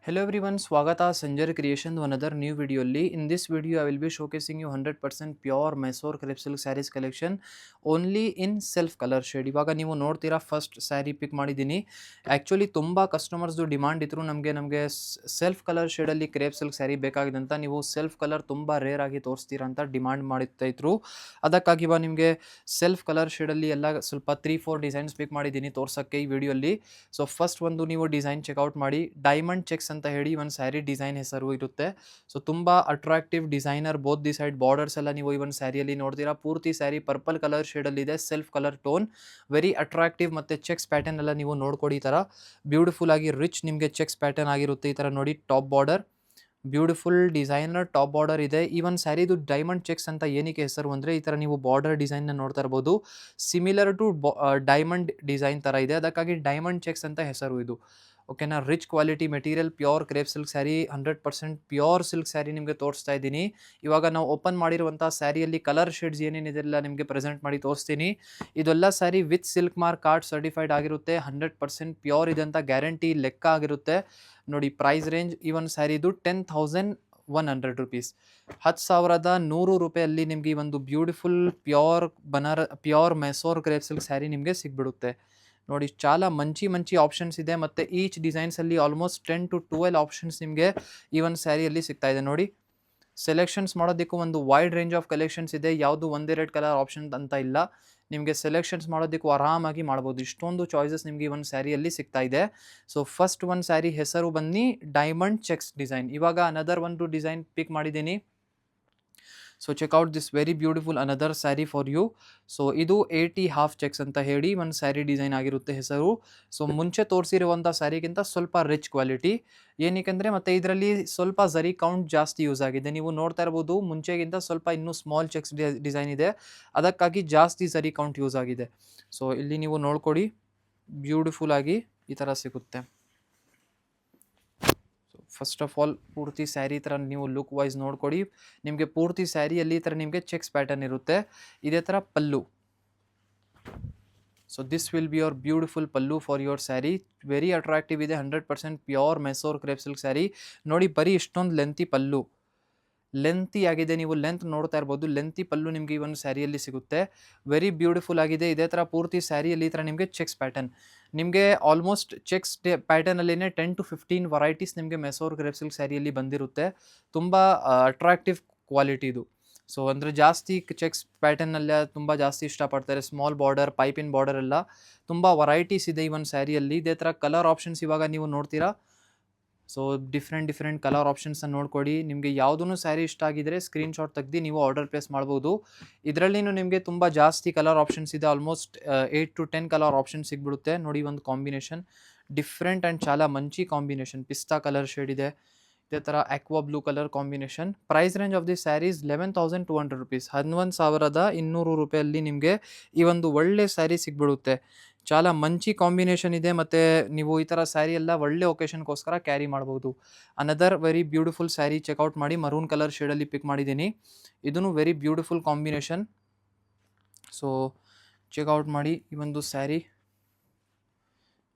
Hello everyone, Swagata Sanjay Creation to another new video. In this video, I will be showcasing you 100% pure Mysore crepe silk sarees collection only in self color shade. ಇವಾಗ ನೀವು ನೋಡ್ತೀರಾ first sari ಪಿಕ್ ಮಾಡಿದ್ದೀನಿ. Actually ತುಂಬ ಕಸ್ಟಮರ್ಸ್ದು demand ಇದ್ರು ನಮಗೆ self colour ಶೇಡಲ್ಲಿ crepe silk sari ಬೇಕಾಗಿದೆ ಅಂತ. ನೀವು ಸೆಲ್ಫ್ ಕಲರ್ ತುಂಬ ರೇರ್ ಆಗಿ ತೋರಿಸ್ತೀರಾ ಅಂತ ಡಿಮಾಂಡ್ ಮಾಡ್ತಾ ಇದ್ರು. ಅದಕ್ಕಾಗಿ ಇವಾಗ ನಿಮಗೆ ಸೆಲ್ಫ್ ಕಲರ್ ಶೇಡಲ್ಲಿ ಎಲ್ಲ ಸ್ವಲ್ಪ 3-4 ಡಿಸೈನ್ಸ್ ಪಿಕ್ ಮಾಡಿದ್ದೀನಿ ತೋರ್ಸೋಕ್ಕೆ ಈ ವಿಡಿಯೋಲಿ. ಸೊ ಫಸ್ಟ್ ಒಂದು ನೀವು ಡಿಸೈನ್ ಚೆಕ್ಔಟ್ ಮಾಡಿ. ಡೈಮಂಡ್ ಚೆಕ್ಸ್ ಅಂತ ಹೇಳಿ ಒಂದು ಸ್ಯಾರಿ ಡಿಸೈನ್ ಹೆಸರು ಇರುತ್ತೆ. ಸೊ ತುಂಬ attractive designer both the side borders ಎಲ್ಲ ನೀವು ಈ ಒಂದು ಸ್ಯಾರಿಯಲ್ಲಿ ನೋಡ್ತೀರಾ. ಪೂರ್ತಿ ಸ್ಯಾರಿ ಪರ್ಪಲ್ ಕಲರ್ ಶೇಡಲ್ಲಿ ಇದೆ, self colour tone, very attractive. ಮತ್ತು ಚೆಕ್ಸ್ ಪ್ಯಾಟರ್ನ್ ಎಲ್ಲ ನೀವು ನೋಡ್ಕೊಡಿ. ಈ ಥರ ಬ್ಯೂಟಿಫುಲ್ ಆಗಿ ರಿಚ್ ನಿಮಗೆ ಚೆಕ್ಸ್ ಪ್ಯಾಟರ್ನ್ ಆಗಿರುತ್ತೆ. ಈ ಥರ ನೋಡಿ, top border beautiful designer top border ಇದೆ. ಈ ಒಂದು ಸ್ಯಾರಿದು ಡೈಮಂಡ್ ಚೆಕ್ಸ್ ಅಂತ ಏನಕ್ಕೆ ಹೆಸರು ಅಂದರೆ, ಈ ಥರ ನೀವು ಬಾರ್ಡರ್ ಡಿಸೈನ್ನ ನೋಡ್ತಾ ಇರ್ಬೋದು, ಸಿಮಿಲರ್ ಟು ಡೈಮಂಡ್ ಡಿಸೈನ್ ಥರ ಇದೆ, ಅದಕ್ಕಾಗಿ ಡೈಮಂಡ್ ಚೆಕ್ಸ್ ಅಂತ ಹೆಸರು ಇದು. ಓಕೆನಾ. Rich quality material, pure crepe silk sari, 100% pure silk sari ನಿಮಗೆ ತೋರಿಸ್ತಾ ಇದ್ದೀನಿ. ಇವಾಗ ನಾವು ಓಪನ್ ಮಾಡಿರುವಂಥ ಸ್ಯಾರಿಯಲ್ಲಿ ಕಲರ್ ಶೇಡ್ಸ್ ಏನೇನಿದೆಲ್ಲ ನಿಮಗೆ ಪ್ರೆಸೆಂಟ್ ಮಾಡಿ ತೋರಿಸ್ತೀನಿ. ಇದೆಲ್ಲ sari with silk mark card certified ಆಗಿರುತ್ತೆ. 100% ಪ್ಯೂರ್ ಇದೆ ಅಂತ ಗ್ಯಾರಂಟಿ ಲೆಕ್ಕ ಆಗಿರುತ್ತೆ. ನೋಡಿ, ಪ್ರೈಸ್ ರೇಂಜ್ ಈ ಒಂದು ಸ್ಯಾರಿದು 10,100 ರುಪೀಸ್, 10,100 ರೂಪಾಯಲ್ಲಿ ನಿಮಗೆ ಈ ಒಂದು beautiful pure Mysore crepe silk sari ನಿಮಗೆ ಸಿಗ್ಬಿಡುತ್ತೆ. ನೋಡಿ, చాలా ಮಂಚಿ ಆಪ್ಷನ್ಸ್ ಇದೆ. ಮತ್ತು ಈಚ್ ಡಿಸೈನ್ಸಲ್ಲಿ ಆಲ್ಮೋಸ್ಟ್ 10 to 12 ಆಪ್ಷನ್ಸ್ ನಿಮಗೆ ಈ ಒಂದು ಸ್ಯಾರಿಯಲ್ಲಿ ಸಿಗ್ತಾ ಇದೆ. ನೋಡಿ, ಸೆಲೆಕ್ಷನ್ಸ್ ಮಾಡೋದಕ್ಕೂ ಒಂದು ವೈಡ್ ರೇಂಜ್ ಆಫ್ ಕಲೆಕ್ಷನ್ಸ್ ಇದೆ. ಯಾವುದು ಒಂದೇ ರೇಟ್ ಕಲರ್ ಆಪ್ಷನ್ ಅಂತ ಇಲ್ಲ. ನಿಮಗೆ ಸೆಲೆಕ್ಷನ್ಸ್ ಮಾಡೋದಕ್ಕೂ ಆರಾಮಾಗಿ ಮಾಡ್ಬೋದು. ಇಷ್ಟೊಂದು ಚಾಯ್ಸಸ್ ನಿಮಗೆ ಈ ಒಂದು ಸ್ಯಾರಿಯಲ್ಲಿ ಸಿಗ್ತಾ ಇದೆ. ಸೊ ಫಸ್ಟ್ ಒಂದು ಸ್ಯಾರಿ ಹೆಸರು ಬನ್ನಿ ಡೈಮಂಡ್ ಚೆಕ್ಸ್ ಡಿಸೈನ್. ಇವಾಗ ಅನದರ್ ಒಂದು ಡಿಸೈನ್ ಪಿಕ್ ಮಾಡಿದ್ದೀನಿ. So check out this very beautiful another sari for you. So ಇದು 80 ಹಾಫ್ ಚೆಕ್ಸ್ ಅಂತ ಹೇಳಿ ಒಂದು ಸ್ಯಾರಿ ಡಿಸೈನ್ ಆಗಿರುತ್ತೆ ಹೆಸರು. ಸೊ ಮುಂಚೆ ತೋರಿಸಿರುವಂಥ ಸ್ಯಾರಿಗಿಂತ ಸ್ವಲ್ಪ ರಿಚ್ ಕ್ವಾಲಿಟಿ. ಏನಕ್ಕೆಂದರೆ ಮತ್ತು ಇದರಲ್ಲಿ ಸ್ವಲ್ಪ ಝರಿ ಕೌಂಟ್ ಜಾಸ್ತಿ ಯೂಸ್ ಆಗಿದೆ. ನೀವು ನೋಡ್ತಾ ಇರ್ಬೋದು, ಮುಂಚೆಗಿಂತ ಸ್ವಲ್ಪ ಇನ್ನೂ ಸ್ಮಾಲ್ ಚೆಕ್ಸ್ ಡಿಸೈನ್ ಇದೆ, ಅದಕ್ಕಾಗಿ ಜಾಸ್ತಿ ಝರಿ ಕೌಂಟ್ ಯೂಸ್ ಆಗಿದೆ. ಸೊ ಇಲ್ಲಿ ನೀವು ನೋಡ್ಕೊಡಿ, ಬ್ಯೂಟಿಫುಲ್ ಆಗಿ ಈ ಥರ ಸಿಗುತ್ತೆ. ಫಸ್ಟ್ ಆಫ್ ಆಲ್ ಪೂರ್ತಿ ಸ್ಯಾರಿ ಥರ ನೀವು ಲುಕ್ ವೈಸ್ ನೋಡ್ಕೊಡಿ. ನಿಮಗೆ ಪೂರ್ತಿ ಸ್ಯಾರಿಯಲ್ಲಿ ಈ ಥರ ನಿಮಗೆ ಚೆಕ್ಸ್ ಪ್ಯಾಟರ್ನ್ ಇರುತ್ತೆ. ಇದೇ ಥರ pallu. So this will be your beautiful pallu for your sari. Very attractive ಇದೆ, 100% pure Mysore crepe silk sari. ನೋಡಿ, ಬರೀ ಇಷ್ಟೊಂದು ಲೆಂತಿ ಪಲ್ಲು, ಲೆಂತಿ ಆಗಿದೆ. ನೀವು ಲೆಂತ್ ನೋಡ್ತಾ ಇರ್ಬೋದು, ಲೆಂತಿ ಪಲ್ಲು ನಿಮಗೆ ಈ ಒಂದು ಸ್ಯಾರಿಯಲ್ಲಿ ಸಿಗುತ್ತೆ. ವೆರಿ ಬ್ಯೂಟಿಫುಲ್ ಆಗಿದೆ. ಇದೇ ಥರ ಪೂರ್ತಿ ಸ್ಯಾರಿಯಲ್ಲಿ ಈ ಥರ ನಿಮಗೆ ಚೆಕ್ಸ್ ಪ್ಯಾಟರ್ನ್, ನಿಮಗೆ ಆಲ್ಮೋಸ್ಟ್ ಚೆಕ್ಸ್ ಪ್ಯಾಟರ್ನಲ್ಲೇ 10 to 15 ವೆರೈಟೀಸ್ ನಿಮಗೆ ಮೈಸೂರ್ ಕ್ರೇಪ್ ಸಿಲ್ಕ್ ಸ್ಯಾರಿಯಲ್ಲಿ ಬಂದಿರುತ್ತೆ. ತುಂಬ ಅಟ್ರಾಕ್ಟಿವ್ ಕ್ವಾಲಿಟಿ ಇದು. ಸೊ ಅಂದರೆ ಜಾಸ್ತಿ ಚೆಕ್ಸ್ ಪ್ಯಾಟರ್ನಲ್ಲ ತುಂಬ ಜಾಸ್ತಿ ಇಷ್ಟಪಡ್ತಾರೆ. ಸ್ಮಾಲ್ ಬಾರ್ಡರ್, ಪೈಪಿನ್ ಬಾರ್ಡರ್ ಎಲ್ಲ ತುಂಬ ವೆರೈಟೀಸ್ ಇದೆ ಈ ಒಂದು ಸ್ಯಾರಿಯಲ್ಲಿ. ಇದೇ ಥರ ಕಲರ್ ಆಪ್ಷನ್ಸ್ ಇವಾಗ ನೀವು ನೋಡ್ತೀರಾ. ಸೊ ಡಿಫ್ರೆಂಟ್ ಕಲರ್ ಆಪ್ಷನ್ಸನ್ನು ನೋಡ್ಕೊಡಿ. ನಿಮಗೆ ಯಾವುದೂ ಸ್ಯಾರಿ ಇಷ್ಟ ಆಗಿದರೆ ಸ್ಕ್ರೀನ್ಶಾಟ್ ತೆಗೆದು ನೀವು ಆರ್ಡರ್ ಪ್ಲೇಸ್ ಮಾಡ್ಬೋದು. ಇದರಲ್ಲಿನೂ ನಿಮಗೆ ತುಂಬ ಜಾಸ್ತಿ ಕಲರ್ ಆಪ್ಷನ್ಸ್ ಇದೆ. ಆಲ್ಮೋಸ್ಟ್ 8 to 10 ಕಲರ್ ಆಪ್ಷನ್ ಸಿಗ್ಬಿಡುತ್ತೆ. ನೋಡಿ, ಒಂದು ಕಾಂಬಿನೇಷನ್ ಡಿಫ್ರೆಂಟ್ ಆ್ಯಂಡ್ చాలా ಮಂಚಿ ಕಾಂಬಿನೇಷನ್. ಪಿಸ್ತಾ ಕಲರ್ ಶೇಡ್ ಇದೆ, ಇದೇ ಥರ aqua blue colour combination. Price range of the saris 11,200 rupees, 11,200 ರೂಪಾಯಲ್ಲಿ ನಿಮಗೆ ಈ ಒಂದು ಒಳ್ಳೆ ಸ್ಯಾರಿ ಸಿಗ್ಬಿಡುತ್ತೆ. చాలా ಮಂಚಿ ಕಾಂಬಿನೇಷನ್ ಇದೆ. ಮತ್ತು ನೀವು ಈ ಥರ ಸ್ಯಾರಿ ಎಲ್ಲ ಒಳ್ಳೆ ಒಕೇಶನ್ಗೋಸ್ಕರ ಕ್ಯಾರಿ ಮಾಡ್ಬೋದು. Another very beautiful sari check out ಮಾಡಿ. ಮರೂನ್ ಕಲರ್ ಶೇಡಲ್ಲಿ ಪಿಕ್ ಮಾಡಿದ್ದೀನಿ. ಇದೂ very beautiful combination. So check out ಮಾಡಿ. ಈ ಒಂದು ಸ್ಯಾರಿ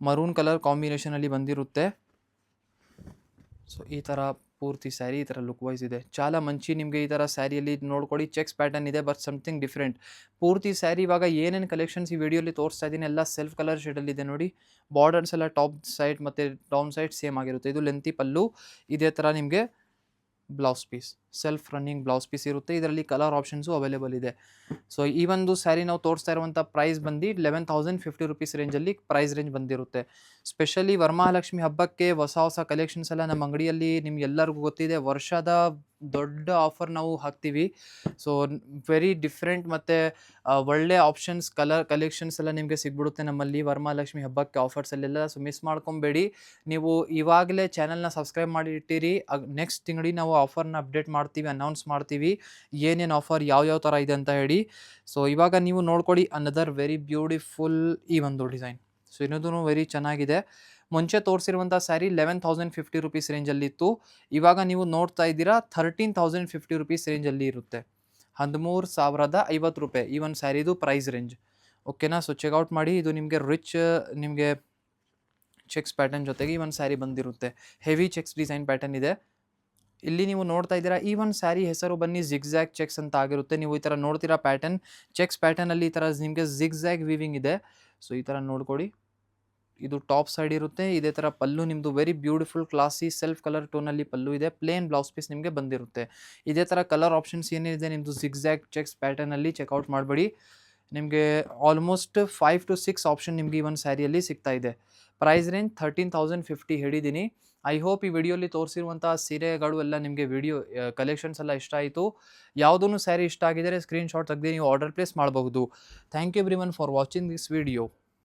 ಮರೂನ್ ಕಲರ್ ಕಾಂಬಿನೇಷನಲ್ಲಿ ಬಂದಿರುತ್ತೆ. ಸೊ ಈ ಥರ ಪೂರ್ತಿ ಸ್ಯಾರಿ ಈ ಥರ ಲುಕ್ ವೈಸ್ ಇದೆ. చాలా ಮಂಚಿ. ನಿಮಗೆ ಈ ಥರ ಸ್ಯಾರಿಯಲ್ಲಿ ನೋಡ್ಕೊಳ್ಳಿ, ಚೆಕ್ಸ್ ಪ್ಯಾಟರ್ನ್ ಇದೆ, ಬಟ್ ಸಮಥಿಂಗ್ ಡಿಫ್ರೆಂಟ್. ಪೂರ್ತಿ ಸ್ಯಾರಿ ಇವಾಗ ಏನೇನು ಕಲೆಕ್ಷನ್ಸ್ ಈ ವಿಡಿಯೋಲಿ ತೋರಿಸ್ತಾ ಇದ್ದೀನಿ ಎಲ್ಲ ಸೆಲ್ಫ್ ಕಲರ್ ಶೇಡಲ್ಲಿದೆ. ನೋಡಿ, ಬಾರ್ಡರ್ಸ್ ಎಲ್ಲ ಟಾಪ್ ಸೈಡ್ ಮತ್ತು ಡೌನ್ ಸೈಡ್ ಸೇಮ್ ಆಗಿರುತ್ತೆ. ಇದು ಲೆಂತಿ ಪಲ್ಲು. ಇದೇ ಥರ ನಿಮಗೆ blouse piece, self running blouse piece ಇರುತ್ತೆ. ಇದರಲ್ಲಿ ಕಲರ್ ಆಪ್ಷನ್ಸು ಅವೈಲೇಬಲ್ ಇದೆ. ಸೊ ಈ ಒಂದು ಸ್ಯಾರಿ ನಾವು ತೋರಿಸ್ತಾ ಇರುವಂಥ ಪ್ರೈಸ್ ಬಂದು 11,050 ರುಪೀಸ್ ರೇಂಜಲ್ಲಿ ಪ್ರೈಸ್ ರೇಂಜ್ ಬಂದಿರುತ್ತೆ. ಸ್ಪೆಷಲಿ ವರಮಹಾಲಕ್ಷ್ಮಿ ಹಬ್ಬಕ್ಕೆ ಹೊಸ ಕಲೆಕ್ಷನ್ಸ್ ಎಲ್ಲ ನಮ್ಮ ಅಂಗಡಿಯಲ್ಲಿ ನಿಮ್ಗೆಲ್ಲರಿಗೂ ಗೊತ್ತಿದೆ. ವರ್ಷದ ದೊಡ್ಡ ಆಫರ್ ನಾವು ಹಾಕ್ತೀವಿ. ಸೊ ವೆರಿ ಡಿಫ್ರೆಂಟ್ ಮತ್ತು ಒಳ್ಳೆ ಆಪ್ಷನ್ಸ್, ಕಲರ್ ಕಲೆಕ್ಷನ್ಸ್ ಎಲ್ಲ ನಿಮಗೆ ಸಿಗ್ಬಿಡುತ್ತೆ ನಮ್ಮಲ್ಲಿ ವರಮಹಾಲಕ್ಷ್ಮಿ ಹಬ್ಬಕ್ಕೆ ಆಫರ್ಸಲ್ಲೆಲ್ಲ. So miss ಮಾಡ್ಕೊಬೇಡಿ. ನೀವು ಇವಾಗಲೇ ಚಾನಲ್ನ ಸಬ್ಸ್ಕ್ರೈಬ್ ಮಾಡಿ ಇಟ್ಟಿರಿ. ನೆಕ್ಸ್ಟ್ ತಿಂಗಳು ನಾವು ಆಫರ್ನ ಅಪ್ಡೇಟ್ ಮಾಡ್ತೀವಿ, ಅನೌನ್ಸ್ ಮಾಡ್ತೀವಿ ಏನೇನು ಆಫರ್ ಯಾವ ಥರ ಇದೆ ಅಂತ ಹೇಳಿ. ಸೊ ಇವಾಗ ನೀವು ನೋಡ್ಕೊಳ್ಳಿ ಅನದರ್ ವೆರಿ ಬ್ಯೂಟಿಫುಲ್ ಈ ಒಂದು ಡಿಸೈನ್. ಸೊ ಇನ್ನೊಂದು ವೆರಿ ಚೆನ್ನಾಗಿದೆ. ಮುಂಚೆ ತೋರಿಸಿರುವಂಥ ಸ್ಯಾರಿ 11,050 ರುಪೀಸ್ ರೇಂಜಲ್ಲಿತ್ತು. ಇವಾಗ ನೀವು ನೋಡ್ತಾ ಇದ್ದೀರಾ 13,050 ರುಪೀಸ್ ರೇಂಜಲ್ಲಿ ಇರುತ್ತೆ. 13,050 ರೂಪಾಯಿ ಈ ಒಂದು ಸ್ಯಾರಿದು ಪ್ರೈಸ್ ರೇಂಜ್. ಓಕೆನಾ. ಸೊ ಚೆಕ್ಔಟ್ ಮಾಡಿ. ಇದು ನಿಮಗೆ ರಿಚ್, ನಿಮಗೆ ಚೆಕ್ಸ್ ಪ್ಯಾಟರ್ನ್ ಜೊತೆಗೆ ಈ ಒಂದು ಸ್ಯಾರಿ ಬಂದಿರುತ್ತೆ. ಹೆವಿ ಚೆಕ್ಸ್ ಡಿಸೈನ್ ಪ್ಯಾಟರ್ನ್ ಇದೆ. ಇಲ್ಲಿ ನೀವು ನೋಡ್ತಾ ಇದ್ದೀರಾ, ಈ ಒಂದು ಸ್ಯಾರಿ ಹೆಸರು ಬನ್ನಿ ಜಿಗ್‌ಜ್ಯಾಗ್ ಚೆಕ್ಸ್ ಅಂತ ಆಗಿರುತ್ತೆ. ನೀವು ಈ ಥರ ನೋಡ್ತೀರಾ ಪ್ಯಾಟರ್ನ್, ಚೆಕ್ಸ್ ಪ್ಯಾಟರ್ನಲ್ಲಿ ಈ ಥರ ನಿಮಗೆ ಜಿಗ್‌ಜ್ಯಾಗ್ ವೀವಿಂಗ್ ಇದೆ. ಸೊ ಈ ಥರ ನೋಡ್ಕೊಡಿ. ಇದು ಟಾಪ್ ಸೈಡ್ ಇರುತ್ತೆ. ಇದೇ ಥರ ಪಲ್ಲು ನಿಮ್ಮದು very beautiful classy self colour ಟೋನಲ್ಲಿ ಪಲ್ಲು ಇದೆ. ಪ್ಲೇನ್ ಬ್ಲೌಸ್ ಪೀಸ್ ನಿಮಗೆ ಬಂದಿರುತ್ತೆ. ಇದೇ ಥರ ಕಲರ್ ಆಪ್ಷನ್ಸ್ ಏನಿದೆ ನಿಮ್ಮದು ಜಿಗ್‌ಜ್ಯಾಗ್ ಚೆಕ್ಸ್ ಪ್ಯಾಟರ್ನಲ್ಲಿ ಚೆಕ್ಔಟ್ ಮಾಡಬೇಡಿ. ನಿಮಗೆ ಆಲ್ಮೋಸ್ಟ್ 5 ಟು 6 ಆಪ್ಷನ್ ನಿಮಗೆ ಈ ಒಂದು ಸ್ಯಾರಿಯಲ್ಲಿ ಸಿಗ್ತಾ ಇದೆ. ಪ್ರೈಸ್ ರೇಂಜ್ 13,050 ಹೇಳಿದ್ದೀನಿ. ಐ ಹೋಪ್ ಈ ವಿಡಿಯೋಲಿ ತೋರಿಸಿರುವಂಥ ಸೀರೆಗಳು ಎಲ್ಲ ನಿಮಗೆ ಕಲೆಕ್ಷನ್ಸ್ ಎಲ್ಲ ಇಷ್ಟ ಆಯಿತು. ಯಾವುದೂ ಸ್ಯಾರಿ ಇಷ್ಟ ಆಗಿದ್ದರೆ ಸ್ಕ್ರೀನ್‌ಶಾಟ್ ತೆಗೆದು ನೀವು ಆರ್ಡರ್ ಪ್ಲೇಸ್ ಮಾಡಬಹುದು. Thank you everyone for watching this video.